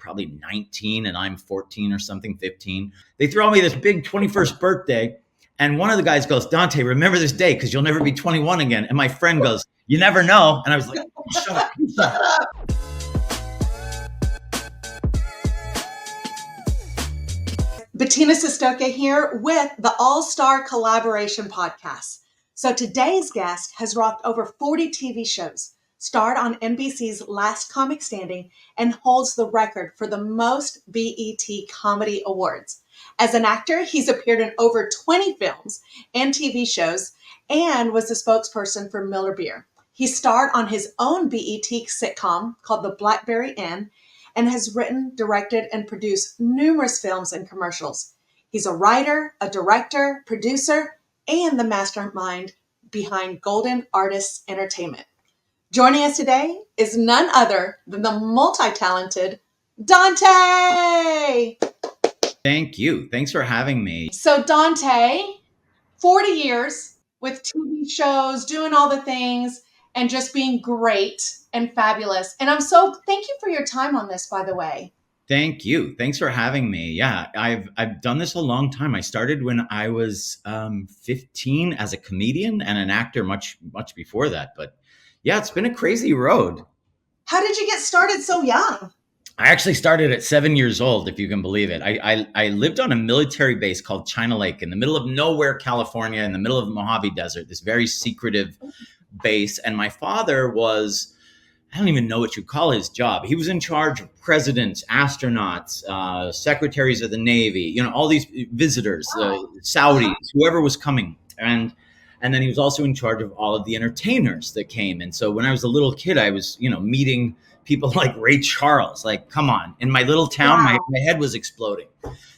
probably 19 and I'm 14 or something, 15. They throw me this big 21st birthday. And one of the guys goes, Dante, remember this day because you'll never be 21 again. And my friend goes, you never know. And I was like, shut up. Shut up. Bettina Sastoque here with the All-Star Collaboration Podcast. So today's guest has rocked over 40 TV shows, starred on NBC's Last Comic Standing, and holds the record for the most B.E.T. comedy awards. As an actor, he's appeared in over 20 films and TV shows and was the spokesperson for Miller Beer. He starred on his own B.E.T. sitcom called The Blackberry Inn and has written, directed, and produced numerous films and commercials. He's a writer, a director, producer, and the mastermind behind Golden Artists Entertainment. Joining us today is none other than the multi-talented Dante! Thank you. Thanks for having me. So Dante, 40 years with TV shows, doing all the things, and just being great and fabulous. And thank you for your time on this, by the way. Thank you. Thanks for having me. Yeah, I've done this a long time. I started when I was 15 as a comedian and an actor much before that. But yeah, it's been a crazy road. How did you get started so young? I actually started at 7 years old, if you can believe it. I lived on a military base called China Lake in the middle of nowhere, California, in the middle of the Mojave Desert, this very secretive base. And my father was, I don't even know what you call his job. He was in charge of presidents, astronauts, secretaries of the Navy, all these visitors, Saudis, whoever was coming. And then he was also in charge of all of the entertainers that came. And so when I was a little kid, I was, meeting people like Ray Charles. Like, come on. In my little town, wow. my head was exploding.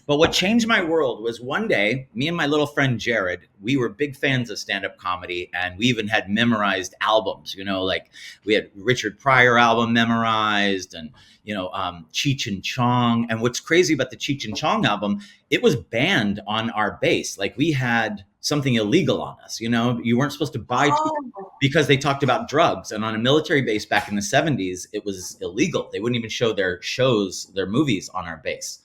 But what changed my world was one day, me and my little friend Jared, we were big fans of stand-up comedy, and we even had memorized albums, like we had Richard Pryor album memorized and, Cheech and Chong. And what's crazy about the Cheech and Chong album, it was banned on our base. Like we had something illegal on us, you weren't supposed to buy because they talked about drugs. And on a military base back in the 70s, it was illegal. They wouldn't even show their movies on our base.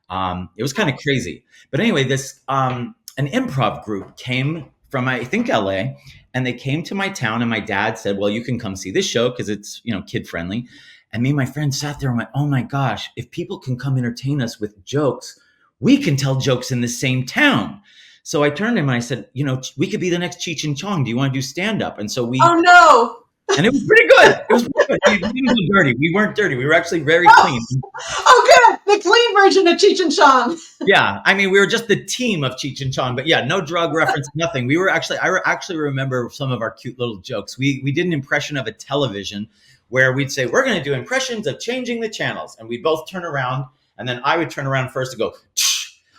It was kind of crazy. But anyway, this an improv group came from, I think, LA, and they came to my town, and my dad said, well, you can come see this show because it's, kid friendly. And me and my friend sat there and went, oh my gosh, if people can come entertain us with jokes, we can tell jokes in the same town. So I turned to him and I said, we could be the next Cheech and Chong. Do you want to do stand-up? And so we... Oh, no. And it was pretty good. It was pretty good. We didn't go dirty. We weren't dirty. We were actually very clean. Oh, good. The clean version of Cheech and Chong. Yeah. I mean, we were just the team of Cheech and Chong. But yeah, no drug reference, nothing. I actually remember some of our cute little jokes. We did an impression of a television where we'd say, we're going to do impressions of changing the channels. And we'd both turn around. And then I would turn around first and go,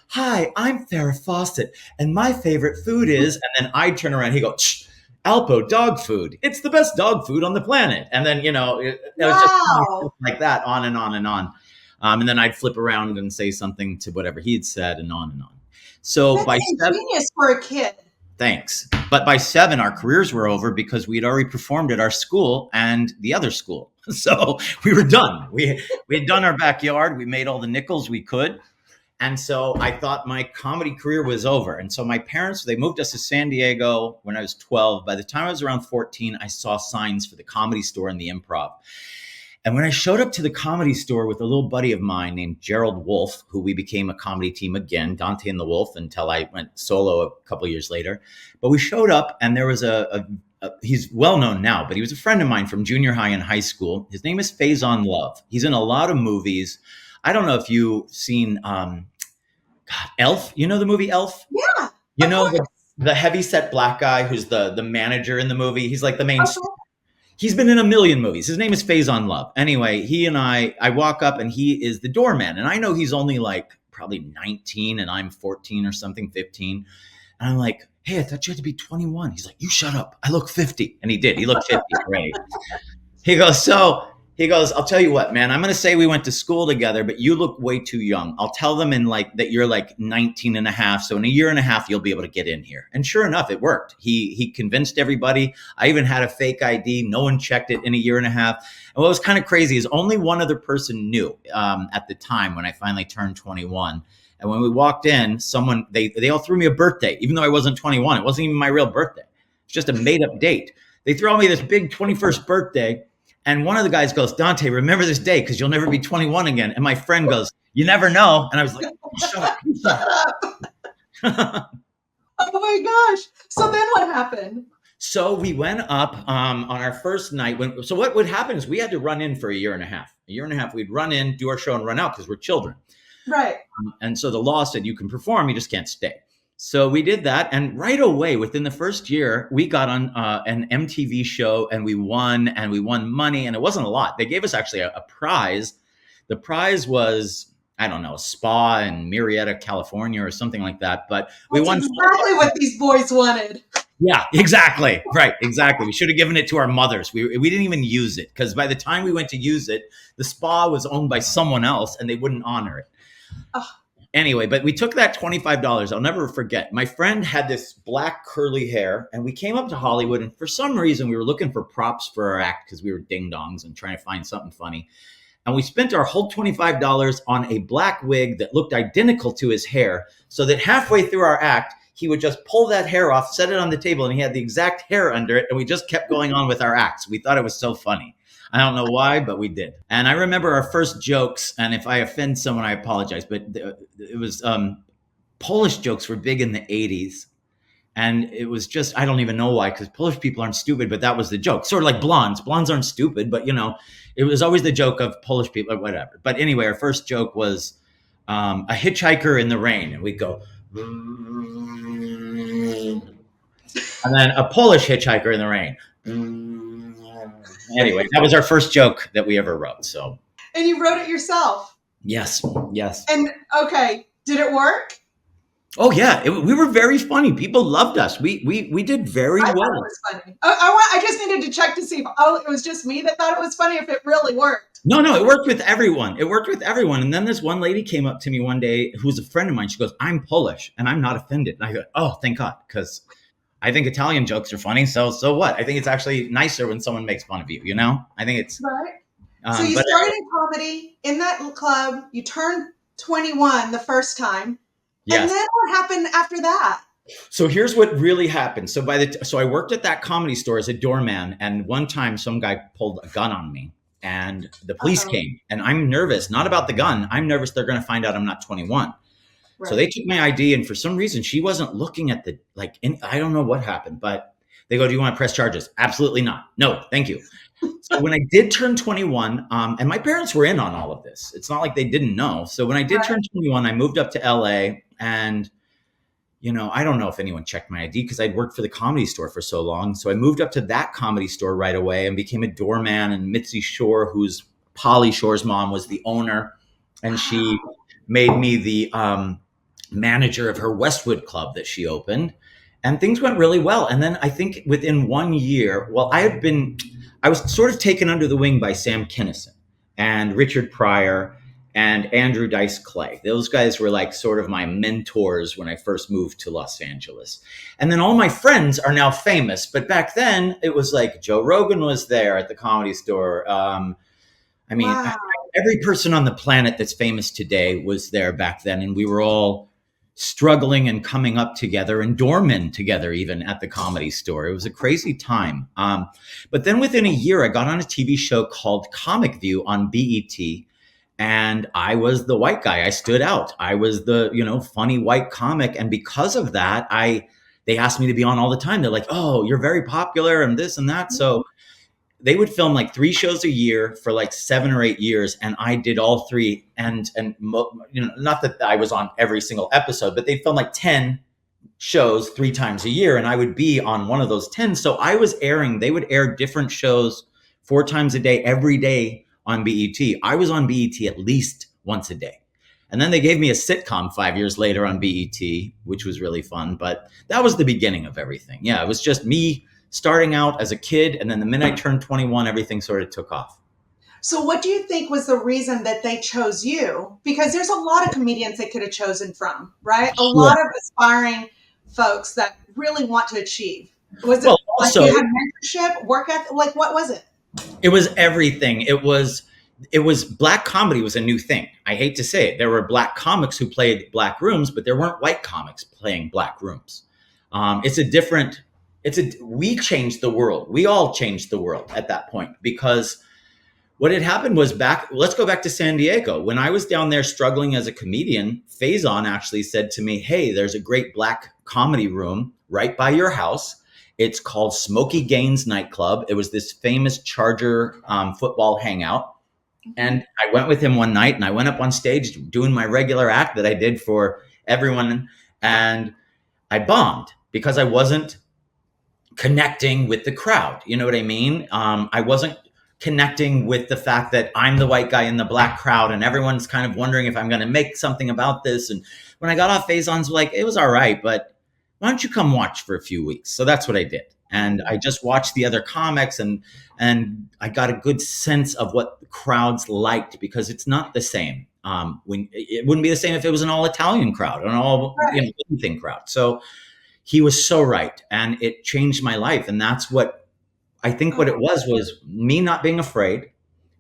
hi, I'm Farrah Fawcett. And my favorite food is, and then I'd turn around and he'd go, Alpo dog food. It's the best dog food on the planet. And then, it was just like that, on and on and on. And then I'd flip around and say something to whatever he'd said, and on and on. So that's by ingenious for a kid. Thanks. But by 7, our careers were over because we'd already performed at our school and the other school. So we were done. We had done our backyard. We made all the nickels we could. And so I thought my comedy career was over. And so my parents, they moved us to San Diego when I was 12. By the time I was around 14, I saw signs for the Comedy Store and the Improv. And when I showed up to the Comedy Store with a little buddy of mine named Gerald Wolf, who we became a comedy team again, Dante and the Wolf, until I went solo a couple of years later. But we showed up and there was he's well known now, but he was a friend of mine from junior high and high school. His name is Faison Love. He's in a lot of movies. I don't know if you've seen Elf. You know the movie Elf? Yeah. The heavyset black guy who's the manager in the movie. He's like the main. He's been in a million movies. His name is Faison Love. Anyway, he and I walk up and he is the doorman. And I know he's only like probably 19 and I'm 14 or something, 15. And I'm like, hey, I thought you had to be 21. He's like, you shut up. I look 50. And he did. He looked 50. Great. He goes, so He goes, I'll tell you what, man, I'm going to say we went to school together, but you look way too young. I'll tell them in like that you're like 19 and a half. So in a year and a half, you'll be able to get in here. And sure enough, it worked. He convinced everybody. I even had a fake ID. No one checked it in a year and a half. And what was kind of crazy is only one other person knew at the time when I finally turned 21. And when we walked in, they all threw me a birthday, even though I wasn't 21. It wasn't even my real birthday. It's just a made up date. They throw me this big 21st birthday. And one of the guys goes, Dante, remember this day because you'll never be 21 again. And my friend goes, you never know. And I was like, shut up. Shut up. Oh my gosh. So then what happened? So we went up on our first night. So what would happen is we had to run in for a year and a half. A year and a half, we'd run in, do our show and run out because we're children. Right. And so the law said you can perform, you just can't stay. So we did that. And right away, within the first year, we got on an MTV show and we won money. And it wasn't a lot. They gave us actually a prize. The prize was, I don't know, a spa in Murrieta, California or something like that. But we won. Exactly what these boys wanted. Yeah, exactly. Right. Exactly. We should have given it to our mothers. We didn't even use it because by the time we went to use it, the spa was owned by someone else and they wouldn't honor it. Oh. Anyway, but we took that $25. I'll never forget. My friend had this black curly hair and we came up to Hollywood and for some reason we were looking for props for our act because we were ding-dongs and trying to find something funny. And we spent our whole $25 on a black wig that looked identical to his hair so that halfway through our act, he would just pull that hair off, set it on the table, and he had the exact hair under it. And we just kept going on with our acts. We thought it was so funny. I don't know why, but we did. And I remember our first jokes, and if I offend someone, I apologize, but it was Polish jokes were big in the 80s. And it was just, I don't even know why, because Polish people aren't stupid, but that was the joke. Sort of like blondes. Blondes aren't stupid, but it was always the joke of Polish people or whatever. But anyway, our first joke was a hitchhiker in the rain. And we'd go, and then a Polish hitchhiker in the rain. Anyway, that was our first joke that we ever wrote. So, and you wrote it yourself? Yes. And okay, did it work? Oh yeah, we were very funny. People loved us. We did very well. I thought it was funny. I just needed to check to see if it was just me that thought it was funny, if it really worked. No, it worked with everyone. And then this one lady came up to me one day who was a friend of mine. She goes, I'm Polish and I'm not offended. And I go, oh, thank God, because I think Italian jokes are funny. So what? I think it's actually nicer when someone makes fun of you, I think it's... Right. So you started in comedy in that club. You turned 21 the first time. Yes. And then what happened after that? So here's what really happened. So I worked at that comedy store as a doorman. And one time some guy pulled a gun on me and the police came. And I'm nervous, not about the gun. I'm nervous they're going to find out I'm not 21. Right. So they took my ID, and for some reason, she wasn't looking at I don't know what happened, but they go, do you want to press charges? Absolutely not. No, thank you. So when I did turn 21, and my parents were in on all of this. It's not like they didn't know. So when I did turn 21, I moved up to LA, and, I don't know if anyone checked my ID because I'd worked for the Comedy Store for so long. So I moved up to that Comedy Store right away and became a doorman, and Mitzi Shore, who's Pauly Shore's mom, was the owner, and she made me the manager of her Westwood club that she opened, and things went really well. And then I think within 1 year, I was sort of taken under the wing by Sam Kinison and Richard Pryor and Andrew Dice Clay. Those guys were like sort of my mentors when I first moved to Los Angeles. And then all my friends are now famous, but back then it was like Joe Rogan was there at the Comedy Store. Wow. Every person on the planet that's famous today was there back then, and we were all struggling and coming up together and doormen together even at the Comedy Store. It was a crazy time. But then within a year, I got on a TV show called Comic View on B.E.T, and I was the white guy. I stood out. I was the, funny white comic. And because of that, they asked me to be on all the time. They're like, oh, you're very popular and this and that. So they would film like 3 shows a year for like 7 or 8 years. And I did all 3. And not that I was on every single episode, but they'd film like 10 shows 3 times a year. And I would be on one of those 10. So they would air different shows 4 times a day, every day on BET. I was on BET at least once a day. And then they gave me a sitcom 5 years later on BET, which was really fun. But that was the beginning of everything. Yeah, it was just me starting out as a kid, and then the minute I turned 21, everything sort of took off. So, what do you think was the reason that they chose you? Because there's a lot of comedians they could have chosen from, right? A Sure. lot of aspiring folks that really want to achieve. Was Well, it like you also, had mentorship, work ethic? Like, what was it? it was everything. It was black comedy was a new thing. I hate to say it. There were black comics who played black rooms, but there weren't white comics playing black rooms. It's a different. We changed the world. We all changed the world at that point because what had happened was let's go back to San Diego. When I was down there struggling as a comedian, Faison actually said to me, hey, there's a great black comedy room right by your house. It's called Smokey Gaines Nightclub. It was this famous Charger football hangout. And I went with him one night and I went up on stage doing my regular act that I did for everyone. And I bombed because I wasn't connecting with the crowd. You know what I mean? I wasn't connecting with the fact that I'm the white guy in the black crowd and everyone's kind of wondering if I'm going to make something about this. And when I got off, Faison's like, it was all right, but why don't you come watch for a few weeks? So that's what I did. And I just watched the other comics and I got a good sense of what the crowds liked because it's not the same. When it wouldn't be the same if it was an all Italian crowd, an all anything crowd. So he was so right, and it changed my life. And that's what I think what it was me not being afraid,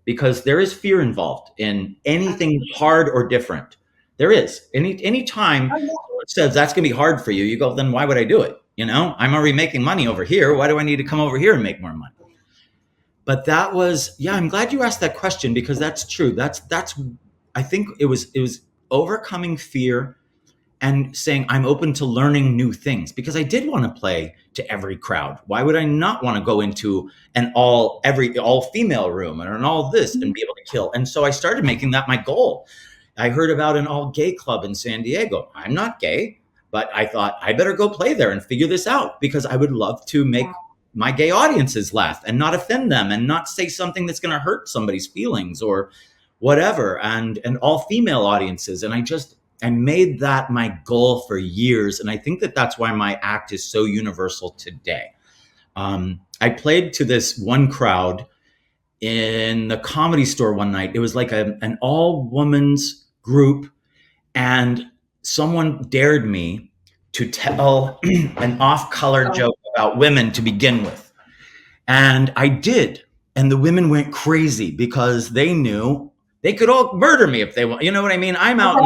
because there is fear involved in anything hard or different. There is. Any time someone says that's going to be hard for you, you go, then why would I do it? You know, I'm already making money over here. Why do I need to come over here and make more money? But that was, I'm glad you asked that question because that's true. That's I think it was overcoming fear and saying I'm open to learning new things because I did want to play to every crowd. Why would I not want to go into an all female room or an all this and be able to kill? And so I started making that my goal. I heard about an all gay club in San Diego. I'm not gay, but I thought I better go play there and figure this out because I would love to make my gay audiences laugh and not offend them and not say something that's going to hurt somebody's feelings or whatever, and all female audiences. And I made that my goal for years. And I think that that's why my act is so universal today. I played to this one crowd in the Comedy Store one night. It was like an all women's group. And someone dared me to tell an off-color joke about women to begin with. And I did. And the women went crazy because they knew they could all murder me if they want. You know what I mean? I'm out.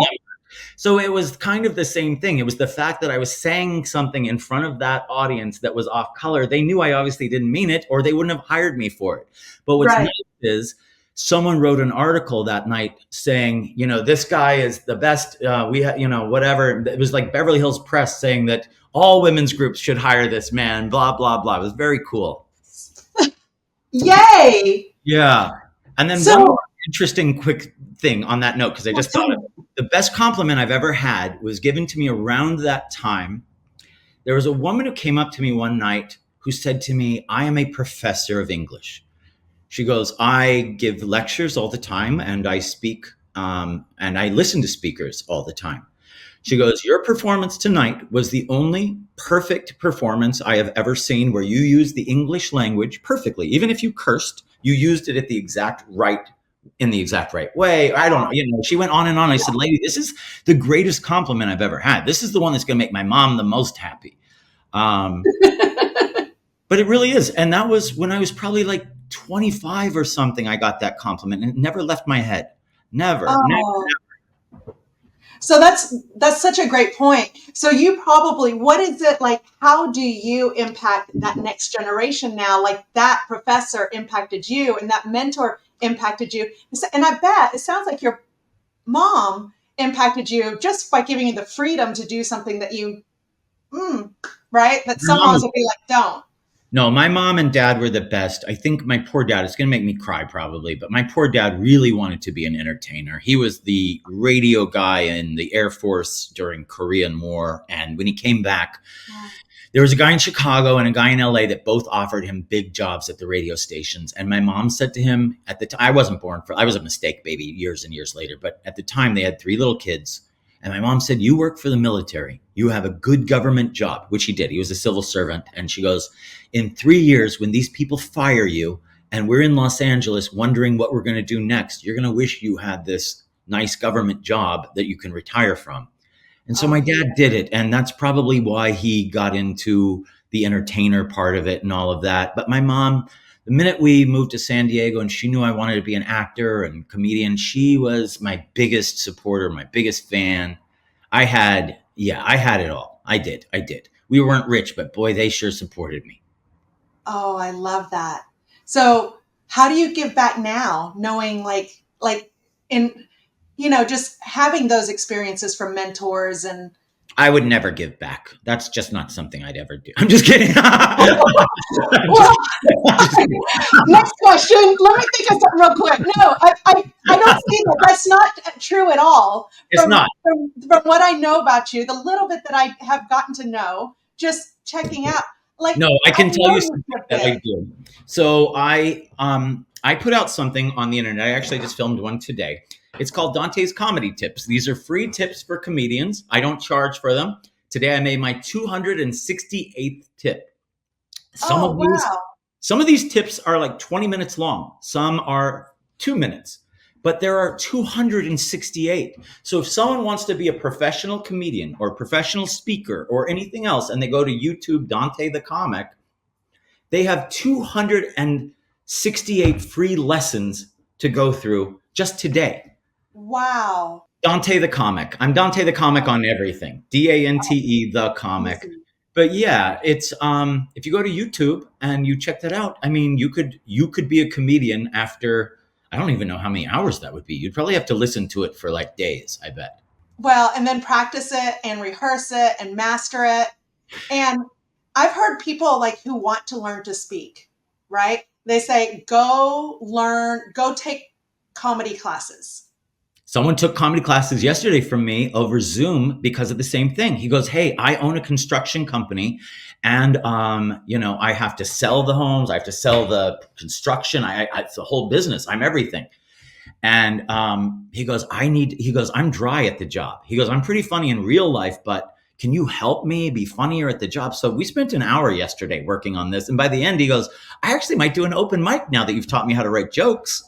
So it was kind of the same thing. It was the fact that I was saying something in front of that audience that was off color. They knew I obviously didn't mean it or they wouldn't have hired me for it. But what's nice is someone wrote an article that night saying, this guy is the best. Whatever. It was like Beverly Hills Press saying that all women's groups should hire this man, blah, blah, blah. It was very cool. Yay. Yeah. And then one more interesting quick thing on that note, because I just thought of it. The best compliment I've ever had was given to me around that time. There was a woman who came up to me one night who said to me, I am a professor of English. She goes, I give lectures all the time and I speak and I listen to speakers all the time. She goes, your performance tonight was the only perfect performance I have ever seen where you used the English language perfectly. Even if you cursed, you used it in the exact right way. I don't know. She went on and on. I said, lady, this is the greatest compliment I've ever had. This is the one that's going to make my mom the most happy. But it really is. And that was when I was probably like 25 or something. I got that compliment and it never left my head. Never. So that's such a great point. So you probably, what is it like? How do you impact that next generation now? Like that professor impacted you and that mentor impacted you. And I bet it sounds like your mom impacted you just by giving you the freedom to do something that you, right? That some moms would be like, don't. No, my mom and dad were the best. I think my poor dad, it's going to make me cry probably, but my poor dad really wanted to be an entertainer. He was the radio guy in the Air Force during Korean War. And when he came back, there was a guy in Chicago and a guy in LA that both offered him big jobs at the radio stations. And my mom said to him at the time, I was a mistake baby years and years later, but at the time they had 3 little kids. And my mom said, you work for the military. You have a good government job, which he did. He was a civil servant. And she goes, in 3 years, when these people fire you, and we're in Los Angeles wondering what we're going to do next. You're going to wish you had this nice government job that you can retire from. And so my Oh, dad did it. And that's probably why he got into the entertainer part of it and all of that. But my mom, the minute we moved to San Diego and she knew I wanted to be an actor and comedian, she was my biggest supporter, my biggest fan. I had it all. I did. We weren't rich, but boy, they sure supported me. oh, I love that. So how do you give back now, knowing like in, just having those experiences from mentors and I would never give back. That's just not something I'd ever do. I'm just kidding. well, next question. Let me think of something real quick. No, I don't see that. That's not true at all. It's not. From what I know about you, the little bit that I have gotten to know, just checking out. Like, No, I I can tell know you you something get that I big. do. So I put out something on the internet. I actually just filmed one today. It's called Dante's Comedy Tips. These are free tips for comedians. I don't charge for them. Today I made my 268th tip. Some Oh, of these wow. some of these tips are like 20 minutes long. Some are 2 minutes. But there are 268. So if someone wants to be a professional comedian or a professional speaker or anything else and they go to YouTube Dante the Comic, they have 268 free lessons to go through just today. Wow. Dante the Comic. I'm Dante the Comic on everything. Dante the Comic. Easy. But yeah, it's if you go to YouTube and you check that out, I mean, you could be a comedian after I don't even know how many hours that would be. You'd probably have to listen to it for like days, I bet. Well, and then practice it and rehearse it and master it. And I've heard people like who want to learn to speak, right? They say, go learn, go take comedy classes. Someone took comedy classes yesterday from me over Zoom because of the same thing. He goes, "Hey, I own a construction company, and I have to sell the homes. I have to sell the construction. It's the whole business. I'm everything." And he goes, "I'm dry at the job." He goes, "I'm pretty funny in real life, but can you help me be funnier at the job?" So we spent an hour yesterday working on this, and by the end, he goes, "I actually might do an open mic now that you've taught me how to write jokes."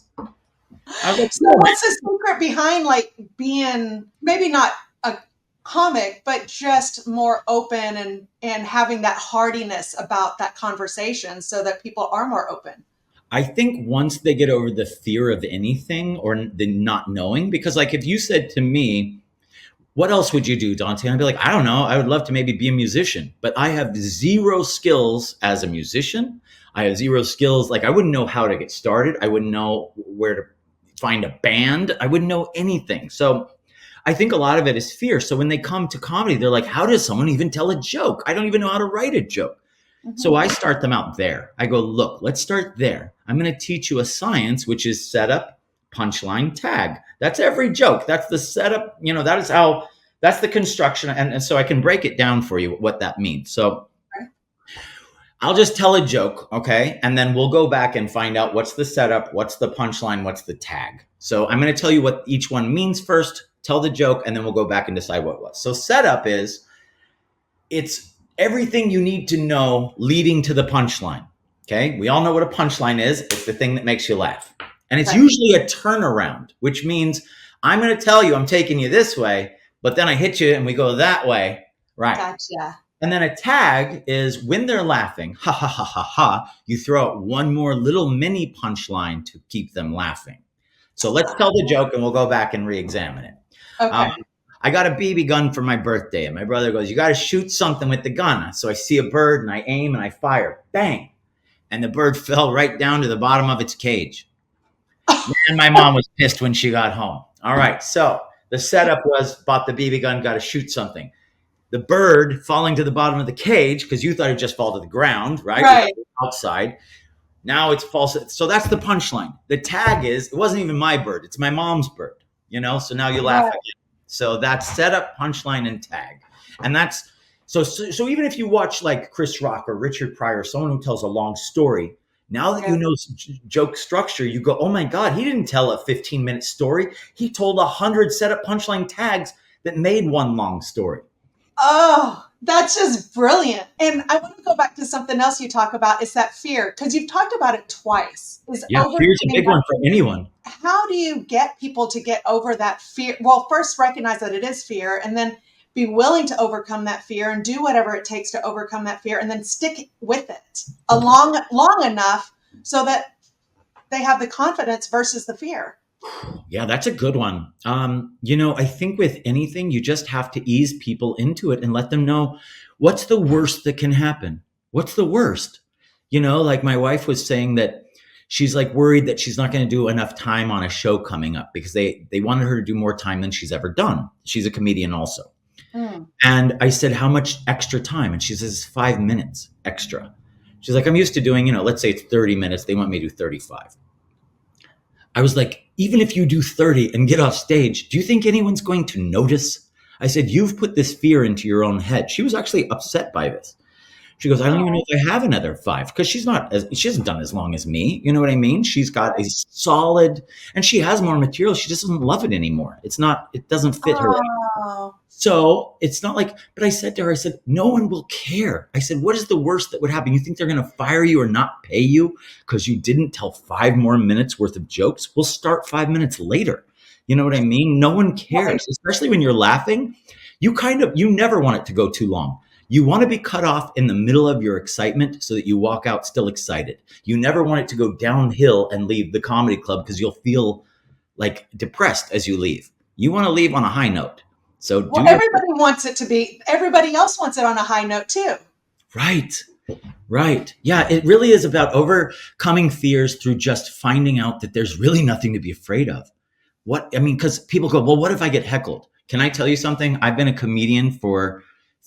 I was like, So "Cool." what's the secret behind like being maybe not a comic, but just more open and having that hardiness about that conversation so that people are more open? I think once they get over the fear of anything or the not knowing, because like if you said to me, "What else would you do, Dante?" And I'd be like, "I don't know. I would love to maybe be a musician, but I have zero skills as a musician. I have zero skills. Like I wouldn't know how to get started. I wouldn't know where to find a band. I wouldn't know anything." So I think a lot of it is fear. So when they come to comedy, they're like, "How does someone even tell a joke? I don't even know how to write a joke." So Mhm. I start them out there. I go, "Look, let's start there. I'm going to teach you a science, which is setup, punchline, tag. That's every joke. That's the setup. That's the construction." And so I can break it down for you what that means. So I'll just tell a joke, okay? And then we'll go back and find out what's the setup, what's the punchline, what's the tag. So I'm going to tell you what each one means first, tell the joke, and then we'll go back and decide what it was. So setup is it's everything you need to know leading to the punchline. Okay. We all know what a punchline is. It's the thing that makes you laugh. And it's Right. usually a turnaround, which means I'm going to tell you I'm taking you this way, but then I hit you and we go that way. Right. Gotcha. And then a tag is when they're laughing, ha ha ha ha ha, you throw out one more little mini punchline to keep them laughing. So let's tell the joke and we'll go back and re-examine it. Um, Okay. I got a BB gun for my birthday, and my brother goes, "You got to shoot something with the gun." So I see a bird and I aim and I fire, bang, and the bird fell right down to the bottom of its cage. And my mom was pissed when she got home. All right, so the setup was bought the BB gun, got to shoot something. The bird falling to the bottom of the cage because you thought it'd just fall to the ground, right? Right. Outside. Now it's false. So that's the punchline. The tag is it wasn't even my bird; it's my mom's bird. So now you laugh Right. again. So that's setup, punchline, and tag, and that's so. Even if you watch like Chris Rock or Richard Pryor, someone who tells a long story, now that Yeah. you know joke structure, you go, "Oh my god, he didn't tell a 15-minute story. He told 100 setup, punchline, tags that made one long story." Oh, That's just brilliant. And I want to go back to something else you talk about is that fear, because you've talked about it twice, is Yeah, fear's a overcoming big that. one for anyone. How do you get people to get over that fear? Well, first recognize that it is fear, and then be willing to overcome that fear and do whatever it takes to overcome that fear, and then stick with it long enough so that they have the confidence versus the fear. Yeah, that's a good one. I think with anything, you just have to ease people into it and let them know what's the worst that can happen. What's the worst? Like my wife was saying that she's like worried that she's not going to do enough time on a show coming up because they wanted her to do more time than she's ever done. She's a comedian also. Mm. And I said, how much extra time? And she says, 5 minutes extra. She's like, I'm used to doing, let's say it's 30 minutes. They want me to do 35. I was like, even if you do 30 and get off stage, do you think anyone's going to notice? I said, you've put this fear into your own head. She was actually upset by this. She goes, I don't even know if I have another 5 because she hasn't done as long as me. You know what I mean? She's got a solid, and she has more material. She just doesn't love it anymore. It doesn't fit her. Oh. So it's not like, but I said to her, I said, no one will care. I said, what is the worst that would happen? You think they're going to fire you or not pay you because you didn't tell 5 more minutes worth of jokes? We'll start 5 minutes later. You know what I mean? No one cares, especially when you're laughing. You never want it to go too long. You want to be cut off in the middle of your excitement so that you walk out still excited. You never want it to go downhill and leave the comedy club because you'll feel like depressed as you leave. You want to leave on a high note. So Well, everybody else wants it on a high note too. Right. Yeah, it really is about overcoming fears through just finding out that there's really nothing to be afraid of. Because people go, well, what if I get heckled? Can I tell you something? I've been a comedian for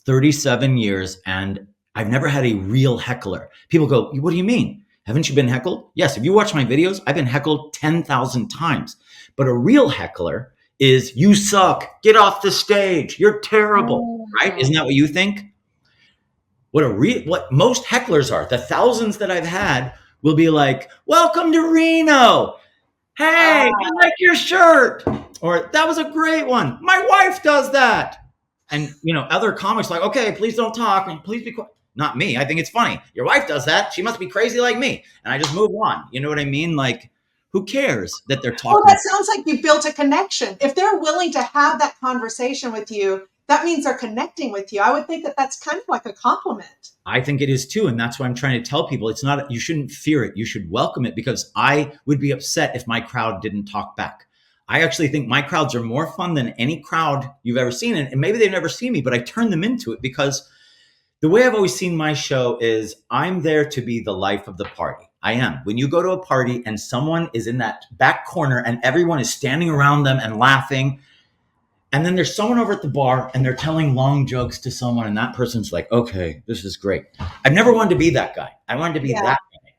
37 years and I've never had a real heckler. People go, what do you mean? Haven't you been heckled? Yes. If you watch my videos, I've been heckled 10,000 times. But a real heckler is, you suck, get off the stage, you're terrible, right? Isn't that what you think? What most hecklers are, the thousands that I've had, will be like, welcome to Reno. Hey, I like your shirt. Or that was a great one. My wife does that. And, other comics like, okay, please don't talk and please be quiet. Not me. I think it's funny. Your wife does that. She must be crazy like me. And I just move on. You know what I mean? Like, who cares that they're talking? Well, that sounds like you built a connection. If they're willing to have that conversation with you, that means they're connecting with you. I would think that that's kind of like a compliment. I think it is too. And that's why I'm trying to tell people it's not, you shouldn't fear it. You should welcome it, because I would be upset if my crowd didn't talk back. I actually think my crowds are more fun than any crowd you've ever seen. And maybe they've never seen me, but I turn them into it, because the way I've always seen my show is I'm there to be the life of the party. I am. When you go to a party and someone is in that back corner and everyone is standing around them and laughing, and then there's someone over at the bar and they're telling long jokes to someone, and that person's like, okay, this is great. I've never wanted to be that guy. I wanted to be that guy.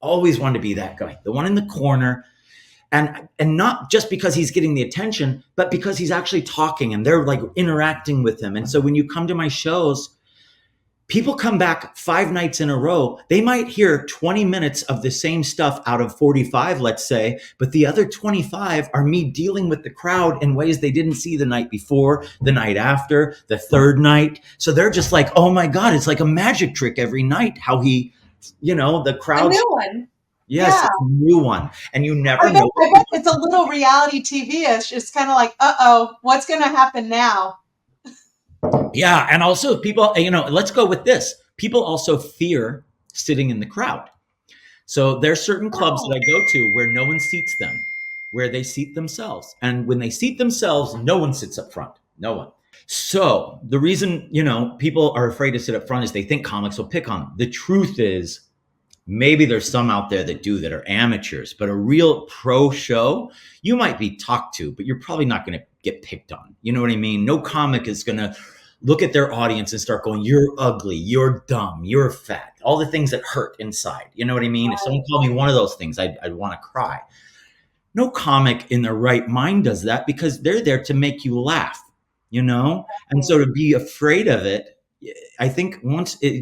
Always wanted to be that guy, the one in the corner. And not just because he's getting the attention, but because he's actually talking and they're like interacting with him. And so when you come to my shows, people come back 5 nights in a row. They might hear 20 minutes of the same stuff out of 45, let's say, but the other 25 are me dealing with the crowd in ways they didn't see the night before, the night after, the third night. So they're just like, oh my God, it's like a magic trick every night how he, the crowd. A new one. Yes, Yeah. it's a new one. And you never I know. bet it's a little reality TV-ish. It's kind of like, uh-oh, what's going to happen now? Yeah. And also people, let's go with this. People also fear sitting in the crowd. So there's certain clubs that I go to where no one seats them, where they seat themselves. And when they seat themselves, no one sits up front. No one. So the reason, people are afraid to sit up front is they think comics will pick on them. The truth is, maybe there's some out there that do that are amateurs, but a real pro show, you might be talked to, but you're probably not going to get picked on. You know what I mean? No comic is going to look at their audience and start going, you're ugly, you're dumb, you're fat, all the things that hurt inside. You know what I mean? If someone called me one of those things, I'd want to cry. No comic in their right mind does that, because they're there to make you laugh, And so to be afraid of it, I think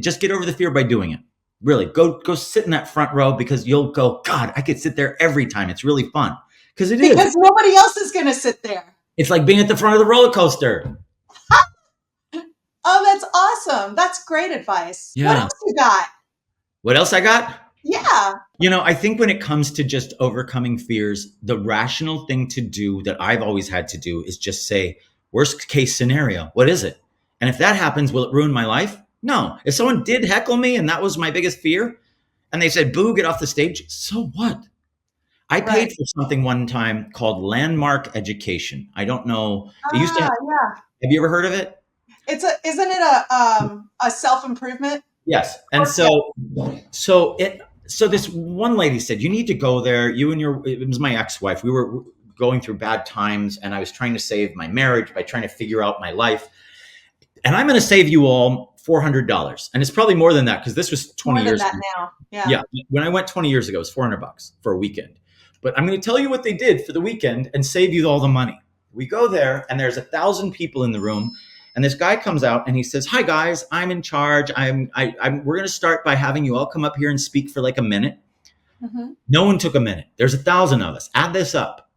just get over the fear by doing it. Really, go sit in that front row, because you'll go, God, I could sit there every time. It's really fun. Because nobody else is going to sit there. It's like being at the front of the roller coaster. Oh, that's awesome. That's great advice. What Yeah. else you got? What else I got? Yeah. I think when it comes to just overcoming fears, the rational thing to do that I've always had to do is just say, worst case scenario, what is it? And if that happens, will it ruin my life? No. If someone did heckle me and that was my biggest fear, and they said, boo, get off the stage, so what? I Right. paid for something one time called Landmark Education. I don't know. It used to Ah, yeah. have you ever heard of it? Isn't it a self-improvement Yes. And course? Yeah. so this one lady said, you need to go there. It was my ex-wife. We were going through bad times and I was trying to save my marriage by trying to figure out my life. And I'm going to save you all $400. And it's probably more than that because this was 20 More than years that ago. now. Yeah. Yeah. When I went 20 years ago, it was $400 for a weekend. But I'm going to tell you what they did for the weekend and save you all the money. We go there and there's 1,000 people in the room. And this guy comes out and he says, hi guys, I'm in charge. We're going to start by having you all come up here and speak for like a minute. Mm-hmm. No one took a minute. There's 1,000 of us. Add this up.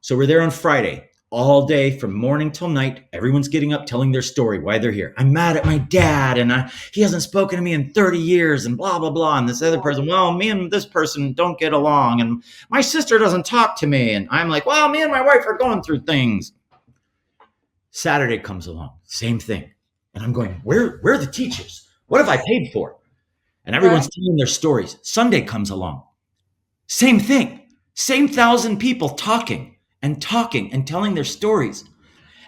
So we're there on Friday all day from morning till night. Everyone's getting up, telling their story, why they're here. I'm mad at my dad and he hasn't spoken to me in 30 years and blah, blah, blah. And this other person, well, me and this person don't get along and my sister doesn't talk to me. And I'm like, well, me and my wife are going through things. Saturday comes along, same thing. And I'm going, where are the teachers? What have I paid for? And everyone's Right. telling their stories. Sunday comes along, same thing. Same 1,000 people talking and telling their stories.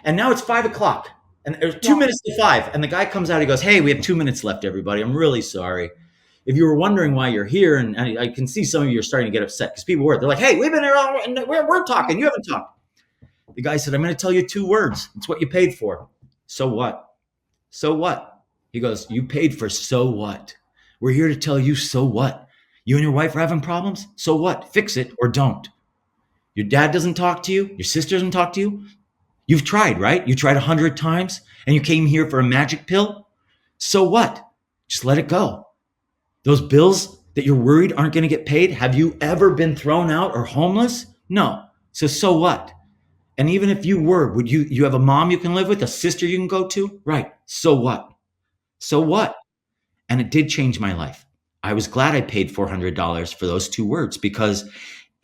And now it's 5 o'clock and there's 2 minutes to 5. And the guy comes out, he goes, hey, we have 2 minutes left, everybody. I'm really sorry. If you were wondering why you're here, and I can see some of you are starting to get upset because people were, they're like, hey, we've been here and we're talking. You haven't talked. The guy said, I'm going to tell you 2 words. It's what you paid for. So what? So what? He goes, you paid for so what? We're here to tell you so what? You and your wife are having problems? So what? Fix it or don't. Your dad doesn't talk to you. Your sister doesn't talk to you. You've tried, right? You tried 100 times and you came here for a magic pill. So what? Just let it go. Those bills that you're worried aren't going to get paid. Have you ever been thrown out or homeless? No. So what? And even if you were, would you have a mom you can live with, a sister you can go to? Right. So what? So what? And it did change my life. I was glad I paid $400 for those 2 words because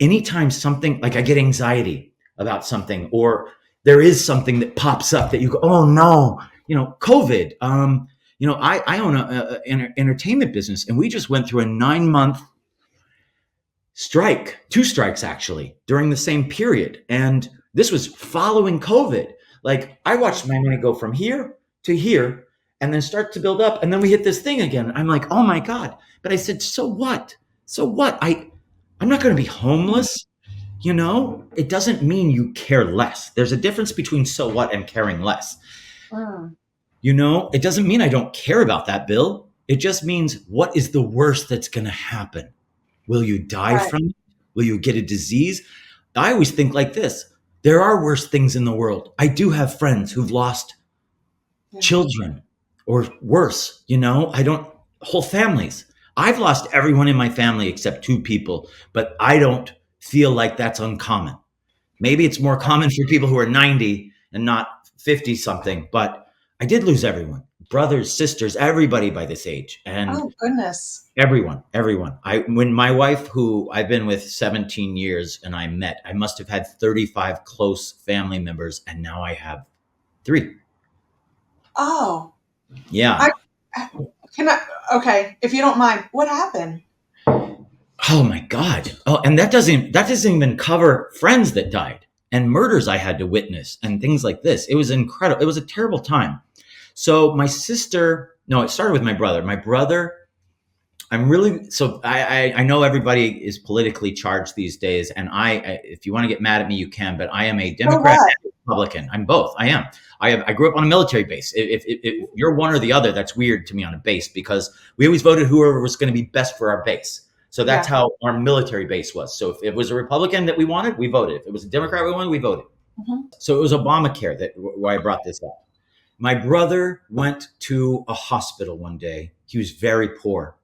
anytime something like I get anxiety about something or there is something that pops up that you go, oh no, COVID. I own an entertainment business and we just went through a 9-month strike, 2 strikes actually during the same period. And this was following COVID. Like I watched my money go from here to here and then start to build up. And then we hit this thing again. I'm like, oh my God. But I said, so what? So what? I'm not going to be homeless. It doesn't mean you care less. There's a difference between so what and caring less. Mm. It doesn't mean I don't care about that bill. It just means what is the worst that's going to happen? Will you die Right. from it? Will you get a disease? I always think like this. There are worse things in the world. I do have friends who've lost Yeah. children or worse, whole families. I've lost everyone in my family except 2 people, but I don't feel like that's uncommon. Maybe it's more common for people who are 90 and not 50 something, but I did lose everyone, brothers, sisters, everybody by this age. And Oh, goodness. everyone. When my wife, who I've been with 17 years and I met, I must have had 35 close family members. And now I have 3. Oh, Yeah. I can I, okay, if you don't mind, what happened? Oh my God. Oh, and that doesn't even cover friends that died and murders I had to witness and things like this. It was incredible. It was a terrible time. So my sister, no, it started with my brother. My brother, I know everybody is politically charged these days, and if you want to get mad at me, you can. But I am a So Democrat what? and Republican. I'm both. I am. I grew up on a military base. If you're one or the other, that's weird to me on a base because we always voted whoever was going to be best for our base. So that's Yeah. how our military base was. So if it was a Republican that we wanted, we voted. If it was a Democrat we wanted, we voted. Mhm. So it was Obamacare why I brought this up. My brother went to a hospital one day. He was very poor.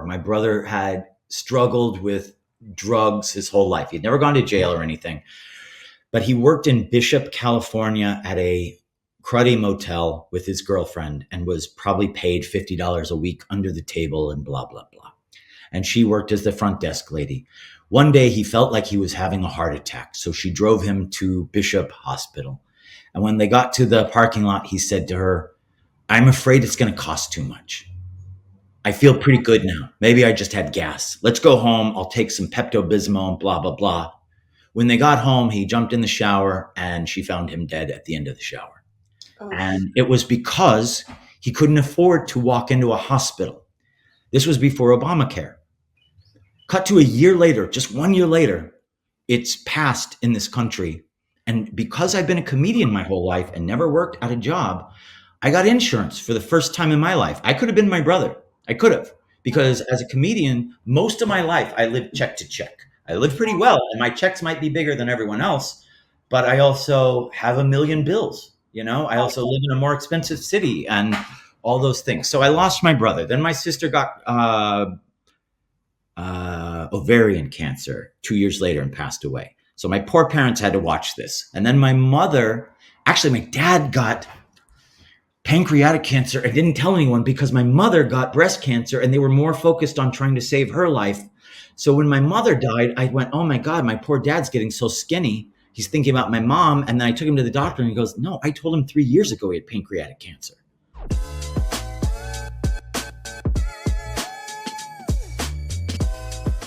My brother had struggled with drugs his whole life. He'd never gone to jail or anything, but he worked in Bishop, California at a cruddy motel with his girlfriend and was probably paid $50 a week under the table and blah, blah, blah. And she worked as the front desk lady. One day he felt like he was having a heart attack, so she drove him to Bishop Hospital. And when they got to the parking lot, he said to her, "I'm afraid it's going to cost too much. I feel pretty good now. Maybe I just had gas. Let's go home. I'll take some Pepto-Bismol and blah, blah, blah." When they got home, he jumped in the shower and she found him dead at the end of the shower. Oh. And it was because he couldn't afford to walk into a hospital. This was before Obamacare. Cut to a year later, just 1 year later, it's passed in this country. And because I've been a comedian my whole life and never worked at a job, I got insurance for the first time in my life. I could have been my brother. I could have. Because as a comedian, most of my life, I lived check to check. I lived pretty well, and my checks might be bigger than everyone else, but I also have a million bills. I also live in a more expensive city and all those things. So I lost my brother. Then my sister got ovarian cancer 2 years later and passed away. So my poor parents had to watch this. And then my dad got pancreatic cancer. I didn't tell anyone because my mother got breast cancer and they were more focused on trying to save her life. So when my mother died, I went, "Oh my God, my poor dad's getting so skinny. He's thinking about my mom." And then I took him to the doctor and he goes, "No, I told him 3 years ago he had pancreatic cancer."